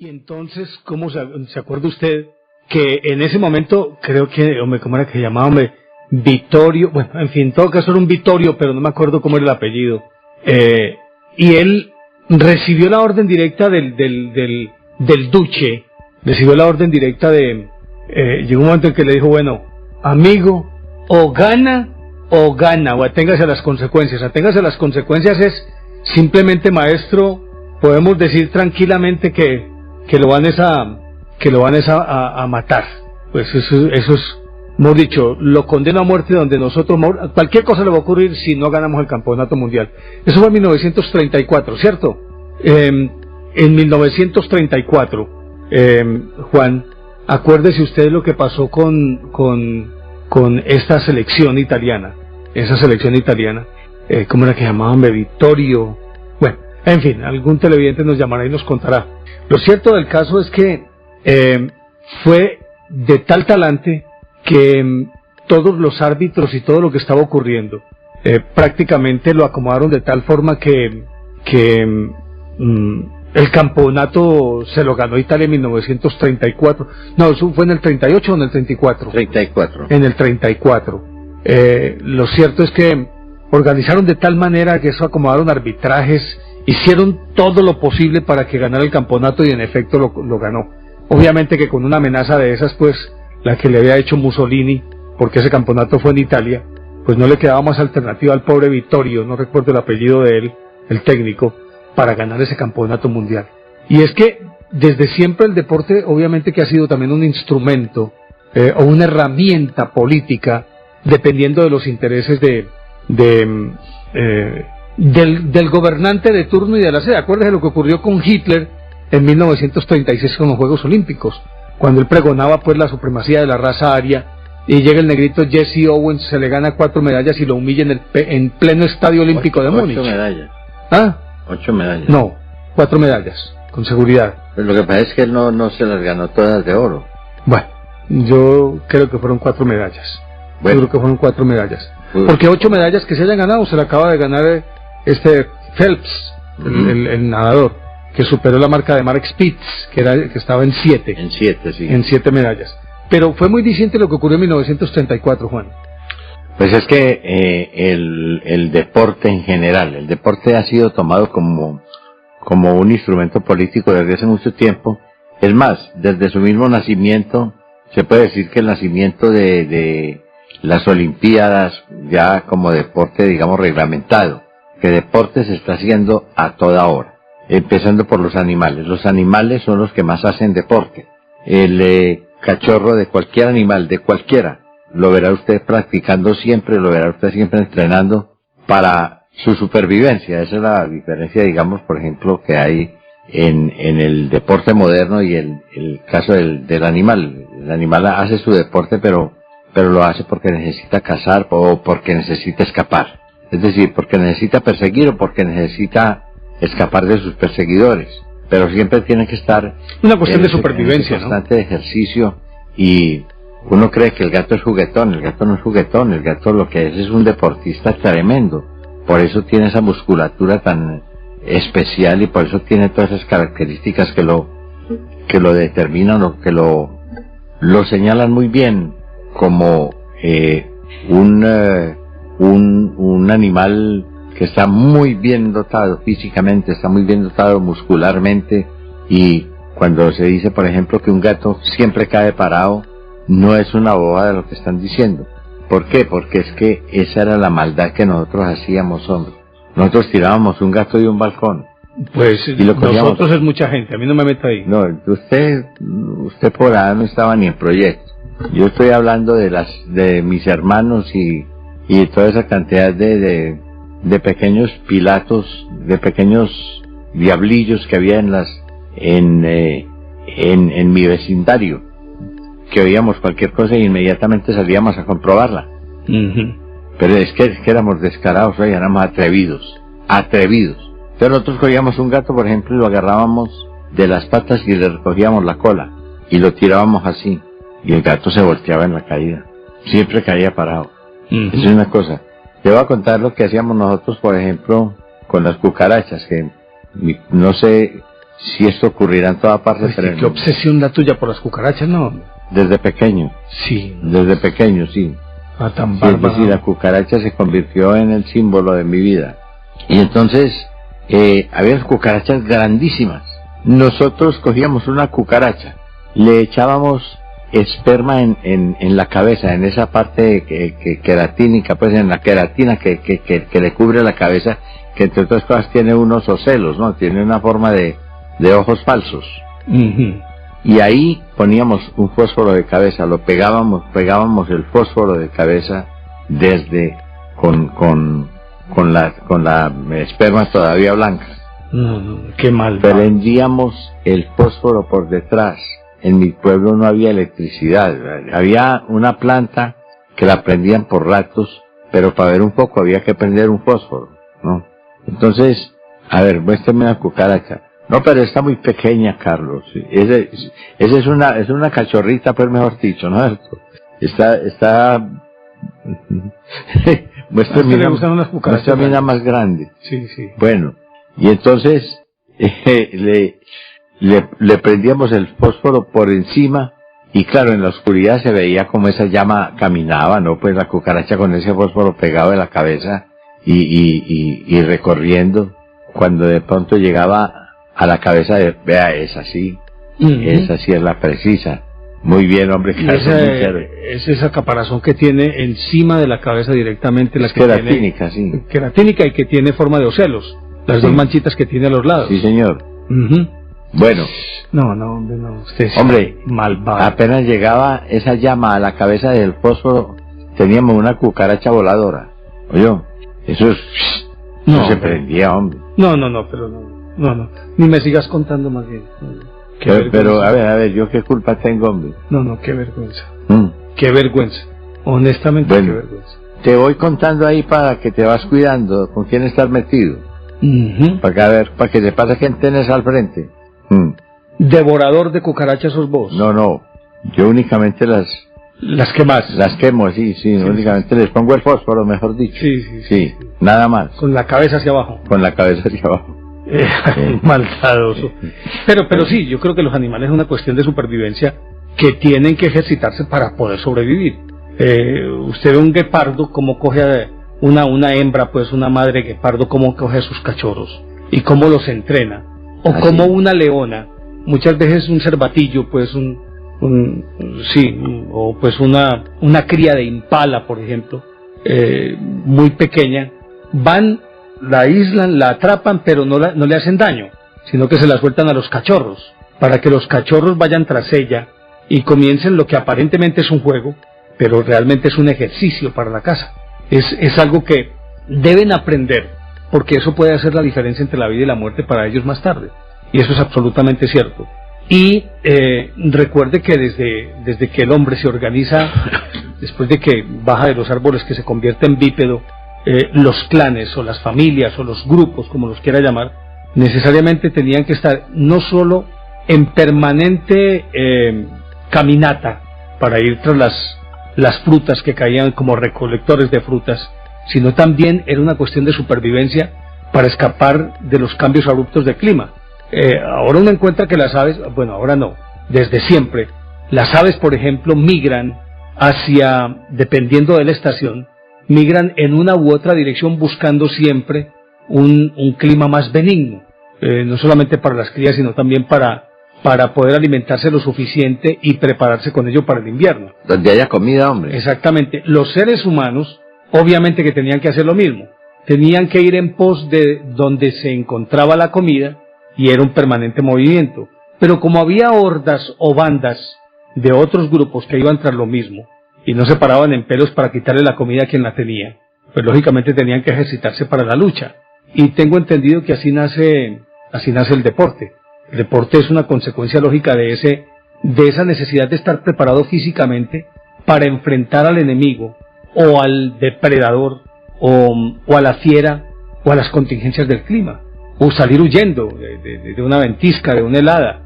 Y entonces, ¿cómo se acuerda usted que en ese momento, creo que, hombre, ¿cómo era que se llamaba, hombre? Vittorio, bueno, en fin, en todo caso era un Vittorio, pero no me acuerdo cómo era el apellido. Y él recibió la orden directa del duce, recibió la orden directa llegó un momento en que le dijo, bueno, amigo, o gana, o aténgase a las consecuencias. Aténgase a las consecuencias es simplemente, maestro, podemos decir tranquilamente que lo van a matar. Pues eso es, hemos dicho, lo condena a muerte donde nosotros, cualquier cosa le va a ocurrir si no ganamos el campeonato mundial. Eso fue en 1934, ¿cierto? En 1934, Juan, acuérdese usted lo que pasó con esta selección italiana, ¿cómo era que llamaban? Vittorio, bueno, en fin, algún televidente nos llamará y nos contará. Lo cierto del caso es que fue de tal talante que todos los árbitros y todo lo que estaba ocurriendo prácticamente lo acomodaron de tal forma que el campeonato se lo ganó Italia en 1934. No, eso fue en el 38 o en el 34. 34. En el 34. Lo cierto es que organizaron de tal manera que eso, acomodaron arbitrajes, hicieron todo lo posible para que ganara el campeonato y en efecto lo ganó. Obviamente que con una amenaza de esas, pues, la que le había hecho Mussolini, porque ese campeonato fue en Italia, pues no le quedaba más alternativa al pobre Vittorio, no recuerdo el apellido de él, el técnico, para ganar ese campeonato mundial. Y es que desde siempre el deporte, obviamente que ha sido también un instrumento o una herramienta política, dependiendo de los intereses del gobernante de turno y de la sede. Acuérdese lo que ocurrió con Hitler en 1936 con los Juegos Olímpicos, cuando él pregonaba pues la supremacía de la raza aria, y llega el negrito Jesse Owens, se le gana 4 medallas y lo humilla en pleno estadio olímpico de Múnich. 8 medallas. ¿Ah? 8 medallas. No, 4 medallas, con seguridad. Pero lo que pasa es que él no se las ganó todas de oro. Bueno, yo creo que fueron 4 medallas. Bueno. Yo creo que fueron 4 medallas. Porque 8 medallas que se hayan ganado se la acaba de ganar Phelps, el nadador, que superó la marca de Mark Spitz, que estaba en 7. En 7, sí. En 7 medallas. Pero fue muy distinto lo que ocurrió en 1934, Juan. Pues es que el deporte en general, el deporte ha sido tomado como un instrumento político desde hace mucho tiempo. Es más, desde su mismo nacimiento, se puede decir que el nacimiento de las Olimpiadas, ya como deporte, digamos, reglamentado, que deporte se está haciendo a toda hora, empezando por los animales. Los animales son los que más hacen deporte. El cachorro de cualquier animal, de cualquiera, lo verá usted practicando siempre, lo verá usted siempre entrenando para su supervivencia. Esa es la diferencia, digamos, por ejemplo, que hay en el deporte moderno y el caso del animal. El animal hace su deporte, pero lo hace porque necesita cazar o porque necesita escapar. Es decir, porque necesita perseguir o porque necesita escapar de sus perseguidores. Pero siempre tiene que estar una cuestión de supervivencia, en constante ejercicio. Y uno cree que el gato es juguetón. El gato no es juguetón. El gato lo que es un deportista tremendo. Por eso tiene esa musculatura tan especial y por eso tiene todas esas características que lo determinan o que lo señalan muy bien como un animal que está muy bien dotado físicamente, está muy bien dotado muscularmente. Y cuando se dice, por ejemplo, que un gato siempre cae parado, no es una bobada lo que están diciendo. ¿Por qué? Porque es que esa era la maldad que nosotros hacíamos, hombre. Nosotros tirábamos un gato de un balcón. Pues y nosotros es mucha gente, a mí no me meto ahí. No, usted por ahí no estaba ni en proyecto. Yo estoy hablando de mis hermanos y toda esa cantidad de pequeños pilatos, de pequeños diablillos que había en mi vecindario, que oíamos cualquier cosa y inmediatamente salíamos a comprobarla. Pero es que éramos descarados, éramos atrevidos. Entonces nosotros cogíamos un gato, por ejemplo, y lo agarrábamos de las patas y le recogíamos la cola y lo tirábamos así, y el gato se volteaba en la caída, siempre caía parado. Eso es una cosa. Te voy a contar lo que hacíamos nosotros, por ejemplo, con las cucarachas, que no sé si esto ocurriera en toda parte. Pues qué obsesión la tuya por las cucarachas, ¿no? Desde pequeño. Sí. Desde pequeño, sí. Tan Sí, bárbaro. es decir, la cucaracha se convirtió en el símbolo de mi vida. Y entonces, había cucarachas grandísimas. Nosotros cogíamos una cucaracha, le echábamos esperma en la cabeza, en esa parte queratínica, pues en la queratina que le cubre la cabeza, que entre otras cosas tiene unos ocelos, ¿no? Tiene una forma de ojos falsos. Uh-huh. Y ahí poníamos un fósforo de cabeza, lo pegábamos el fósforo de cabeza desde con la esperma todavía blanca. Qué mal. Prendíamos el fósforo por detrás. En mi pueblo no había electricidad, había una planta que la prendían por ratos, pero para ver un poco había que prender un fósforo, ¿no? Entonces, a ver, muéstrame una cucaracha. No, pero está muy pequeña, Carlos. Esa es una cachorrita, pues mejor dicho, ¿no? Está muéstrame una más grande. Sí, sí. Bueno, y entonces le prendíamos el fósforo por encima y claro, en la oscuridad se veía como esa llama caminaba, ¿no? Pues la cucaracha con ese fósforo pegado en la cabeza y recorriendo, cuando de pronto llegaba a la cabeza vea, es así, esa sí es la precisa. Muy bien, hombre. Es esa caparazón que tiene encima de la cabeza directamente, la que queratínica, tiene, sí. Queratínica y que tiene forma de ocelos, las dos manchitas que tiene a los lados. Sí, señor. Uh-huh. Bueno. No, usted es hombre, malvado. Apenas llegaba esa llama a la cabeza del fósforo, teníamos una cucaracha voladora. Oye, eso se prendía, hombre. No, pero no. Ni me sigas contando más bien. Pero a ver, ¿yo qué culpa tengo, hombre? No, qué vergüenza. Qué vergüenza. Honestamente, bueno, qué vergüenza. Te voy contando ahí para que te vas cuidando con quién estás metido. Uh-huh. Para que te pase quién tienes al frente. Devorador de cucarachas sos vos. No. Yo únicamente las quemas. Las quemo, sí. Únicamente les pongo el fósforo, mejor dicho. Sí. Nada más. Con la cabeza hacia abajo. Con la cabeza hacia abajo. Maldadoso. Pero sí, yo creo que los animales es una cuestión de supervivencia que tienen que ejercitarse para poder sobrevivir. Usted ve un guepardo como coge a una hembra, pues una madre guepardo, cómo coge a sus cachorros y cómo los entrena, o como una leona, muchas veces un cervatillo, pues o pues una cría de impala, por ejemplo, muy pequeña, la aíslan, la atrapan, pero no le hacen daño, sino que se la sueltan a los cachorros, para que los cachorros vayan tras ella y comiencen lo que aparentemente es un juego, pero realmente es un ejercicio para la caza. Es algo que deben aprender, porque eso puede hacer la diferencia entre la vida y la muerte para ellos más tarde, y eso es absolutamente cierto. Y recuerde que desde que el hombre se organiza, después de que baja de los árboles, que se convierte en bípedo, los clanes o las familias o los grupos, como los quiera llamar, necesariamente tenían que estar no solo en permanente caminata para ir tras las frutas que caían como recolectores de frutas, sino también era una cuestión de supervivencia para escapar de los cambios abruptos de clima. Ahora uno encuentra que las aves, bueno, ahora no, desde siempre, las aves, por ejemplo, migran dependiendo de la estación, migran en una u otra dirección buscando siempre un clima más benigno, no solamente para las crías, sino también para poder alimentarse lo suficiente y prepararse con ello para el invierno. Donde haya comida, hombre. Exactamente. Los seres humanos, obviamente que tenían que hacer lo mismo. Tenían que ir en pos de donde se encontraba la comida, y era un permanente movimiento. Pero como había hordas o bandas de otros grupos que iban tras lo mismo, y no se paraban en pelos para quitarle la comida a quien la tenía, pues lógicamente tenían que ejercitarse para la lucha. Y tengo entendido que así nace el deporte. El deporte es una consecuencia lógica de esa necesidad de estar preparado físicamente para enfrentar al enemigo, o al depredador, o a la fiera, o a las contingencias del clima, o salir huyendo de una ventisca, de una helada,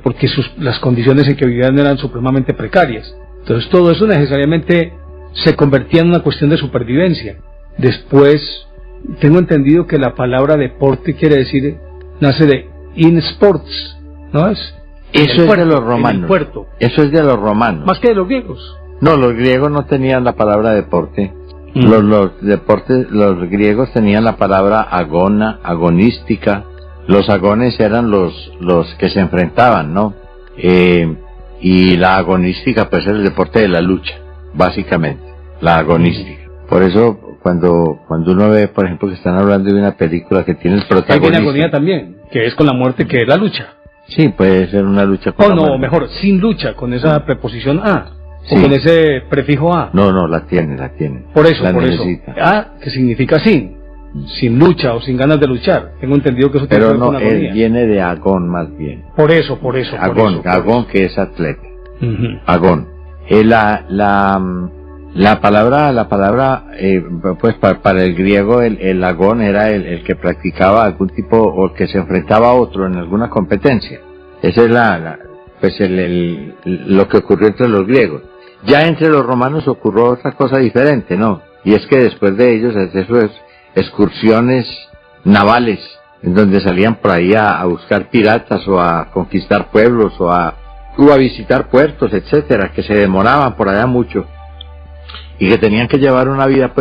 porque las condiciones en que vivían eran supremamente precarias. Entonces todo eso necesariamente se convertía en una cuestión de supervivencia. Después, tengo entendido que la palabra deporte nace de in sports, ¿no es? Eso es de los romanos. En el puerto. Eso es de los romanos. Más que de los griegos. No, los griegos no tenían la palabra deporte. Los griegos tenían la palabra agona, agonística. Los agones eran los que se enfrentaban, ¿no? Y la agonística pues es el deporte de la lucha, básicamente, la agonística. Por eso cuando uno ve, por ejemplo, que están hablando de una película que tiene el protagonista. Hay una agonía también, que es con la muerte, que es la lucha. Sí, puede ser una lucha con la muerte. Mejor, sin lucha, con esa preposición a. Sí. O con ese prefijo a. No, la tiene. Por eso. Necesita. A, que significa sin lucha o sin ganas de luchar. Tengo entendido que eso tiene que ver con agonía. Él viene de agón más bien. Por eso. Agón que es atleta. Uh-huh. Agón. La palabra, pues para el griego el agón era el que practicaba algún tipo, o el que se enfrentaba a otro en alguna competencia. Esa es lo que ocurrió entre los griegos. Ya entre los romanos ocurrió otra cosa diferente, ¿no? Y es que después de ellos, eso es excursiones navales, en donde salían por ahí a buscar piratas o a conquistar pueblos o a visitar puertos, etcétera, que se demoraban por allá mucho y que tenían que llevar una vida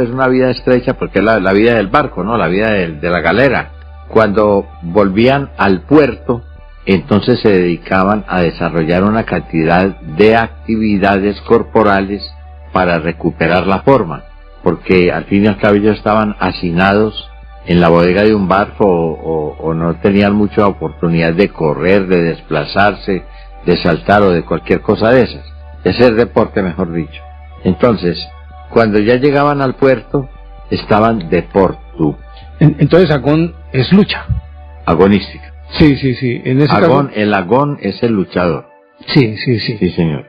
estrecha, porque es la vida del barco, ¿no? La vida de la galera. Cuando volvían al puerto, entonces se dedicaban a desarrollar una cantidad de actividades corporales para recuperar la forma, porque al fin y al cabo ellos estaban hacinados en la bodega de un barco o no tenían mucha oportunidad de correr, de desplazarse, de saltar o de cualquier cosa de esas, de hacer deporte, mejor dicho. Entonces, cuando ya llegaban al puerto, estaban de porto. Entonces agón es lucha. Agonística. Sí. En ese caso... El agón es el luchador. Sí. Sí, señor.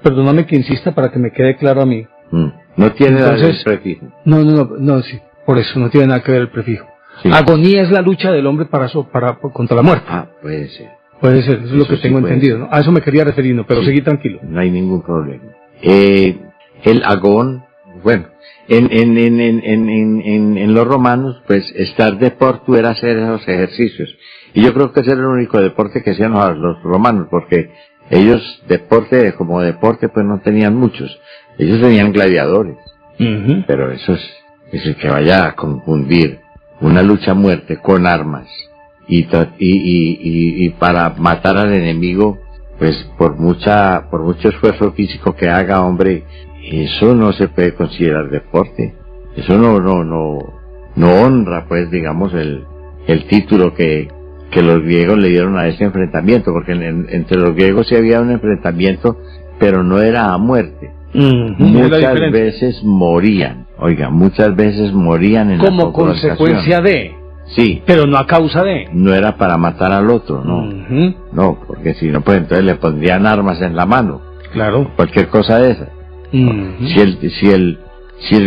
Perdóname que insista para que me quede claro a mí. No tiene nada que ver el prefijo. No, sí. Por eso no tiene nada que ver el prefijo. Sí. Agonía es la lucha del hombre contra la muerte. Puede ser. Puede ser, eso es lo que tengo entendido, ¿no? A eso me quería referir, ¿no? Pero sí, seguí tranquilo. No hay ningún problema. El agón, bueno, en los romanos, pues estar de porto era hacer esos ejercicios. Y yo creo que ese era el único deporte que hacían los romanos, porque ellos como deporte pues no tenían muchos. Ellos tenían gladiadores. Uh-huh. Pero eso es el que vaya a confundir una lucha a muerte con armas y para matar al enemigo, pues por mucho esfuerzo físico que haga, hombre, eso no se puede considerar deporte. Eso no honra, pues, digamos, el título que los griegos le dieron a ese enfrentamiento, porque entre los griegos sí había un enfrentamiento, pero no era a muerte. Muchas veces morían, en como consecuencia de. Sí. Pero no a causa de. No era para matar al otro, ¿no? Uh-huh. No, porque si no, pues entonces le pondrían armas en la mano. Claro. Cualquier cosa de esa. Uh-huh. Si el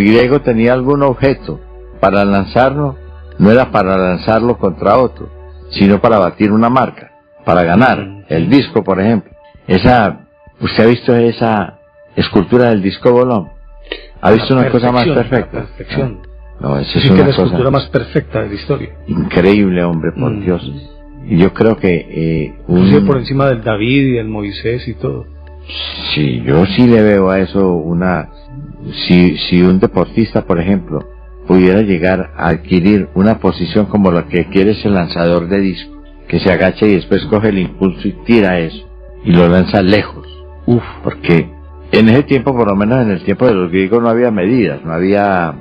griego tenía algún objeto para lanzarlo, no era para lanzarlo contra otro, sino para batir una marca, para ganar. Uh-huh. El disco, por ejemplo. ¿Usted ha visto esa escultura del disco bolón? ¿Ha visto una cosa más perfecta? La perfección. No, eso es la escultura más perfecta de la historia. Increíble, hombre, por Dios. Y yo creo que por encima del David y del Moisés y todo. Sí, yo sí le veo a eso si un deportista, por ejemplo, pudiera llegar a adquirir una posición como la que quiere ese lanzador de disco, que se agacha y después coge el impulso y tira eso y lo lanza lejos. Porque en ese tiempo, por lo menos en el tiempo de los griegos, no había medidas, no había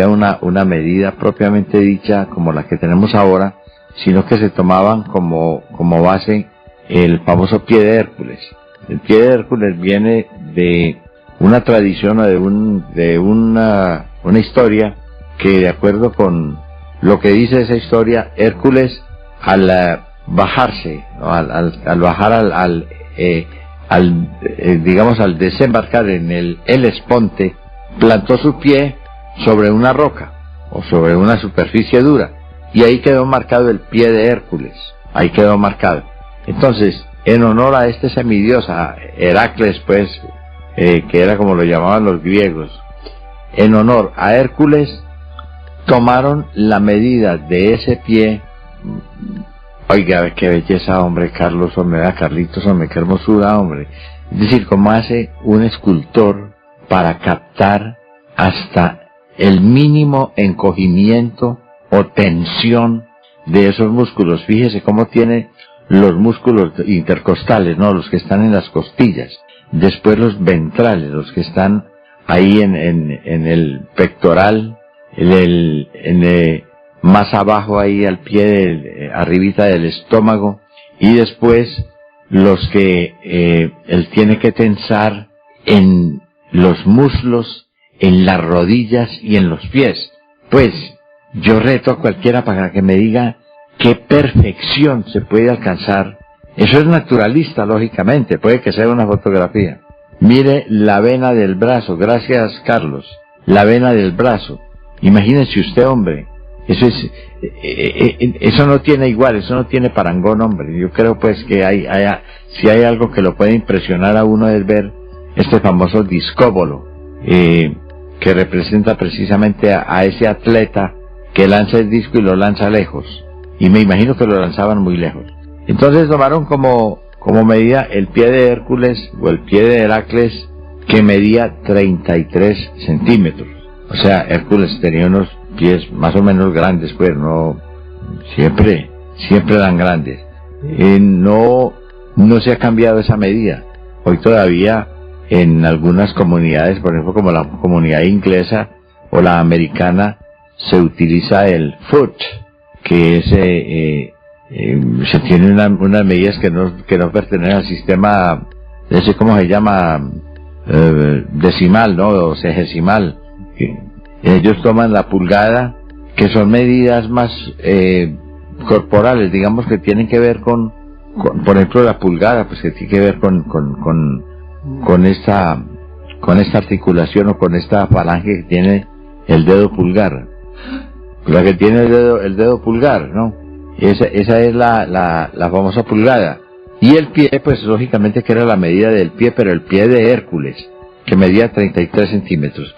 una medida propiamente dicha como la que tenemos ahora, sino que se tomaban como base el famoso pie de Hércules. El pie de Hércules viene de una tradición o de una historia que, de acuerdo con lo que dice esa historia, Hércules al bajarse, ¿no? al bajar digamos al desembarcar en el Helesponte, plantó su pie sobre una roca o sobre una superficie dura y ahí quedó marcado el pie de Hércules, ahí quedó marcado. Entonces, en honor a este semidios, a Heracles, pues, que era como lo llamaban los griegos, en honor a Hércules, tomaron la medida de ese pie Oiga, qué belleza, hombre, Carlos, hombre, Carlitos, hombre, qué hermosura, hombre. Es decir, cómo hace un escultor para captar hasta el mínimo encogimiento o tensión de esos músculos. Fíjese cómo tiene los músculos intercostales, ¿no? Los que están en las costillas. Después los ventrales, los que están ahí en el pectoral, más abajo ahí al pie, arribita del estómago, y después los que él tiene que tensar en los muslos, en las rodillas y en los pies. Pues yo reto a cualquiera para que me diga qué perfección se puede alcanzar. Eso es naturalista, lógicamente, puede que sea una fotografía. Mire la vena del brazo, gracias Carlos, la vena del brazo. Imagínese usted, hombre, eso no tiene igual, eso no tiene parangón, hombre. Yo creo pues que si hay algo que lo puede impresionar a uno es ver este famoso discóbolo, que representa precisamente a ese atleta que lanza el disco y lo lanza lejos. Y me imagino que lo lanzaban muy lejos. Entonces tomaron como medida el pie de Hércules o el pie de Heracles, que medía 33 centímetros. O sea, Hércules tenía unos pies más o menos grandes, pues no siempre eran grandes. No se ha cambiado esa medida. Hoy todavía en algunas comunidades, por ejemplo como la comunidad inglesa o la americana, se utiliza el foot, que es se tiene unas medidas que no pertenecen al sistema, no sé cómo se llama, decimal, ¿no? O sexagesimal. Ellos toman la pulgada, que son medidas más corporales, digamos, que tienen que ver con por ejemplo, la pulgada, pues que tiene que ver con esta articulación o con esta falange que tiene el dedo pulgar, la que tiene el dedo pulgar, ¿no? Esa es la famosa pulgada. Y el pie, pues lógicamente que era la medida del pie, pero el pie de Hércules, que medía 33 centímetros.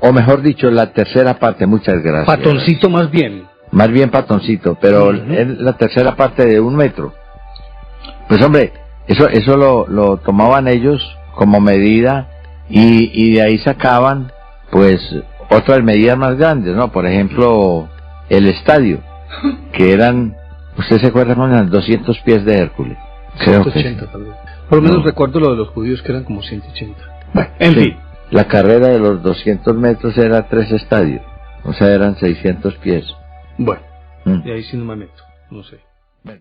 O mejor dicho, la tercera parte, muchas gracias. Patoncito más bien. Más bien patoncito, pero es la tercera parte de 1 metro. Pues hombre, eso lo tomaban ellos como medida y de ahí sacaban, pues, otras medidas más grandes, ¿no? Por ejemplo, el estadio, que eran, ¿usted se acuerda con las 200 pies de Hércules? Creo 180 tal vez. Por lo menos recuerdo lo de los judíos, que eran como 180. Bueno, en fin. La carrera de los 200 metros era 3 estadios, o sea, eran 600 pies. Bueno, y ahí sí no me meto, no sé. Bueno.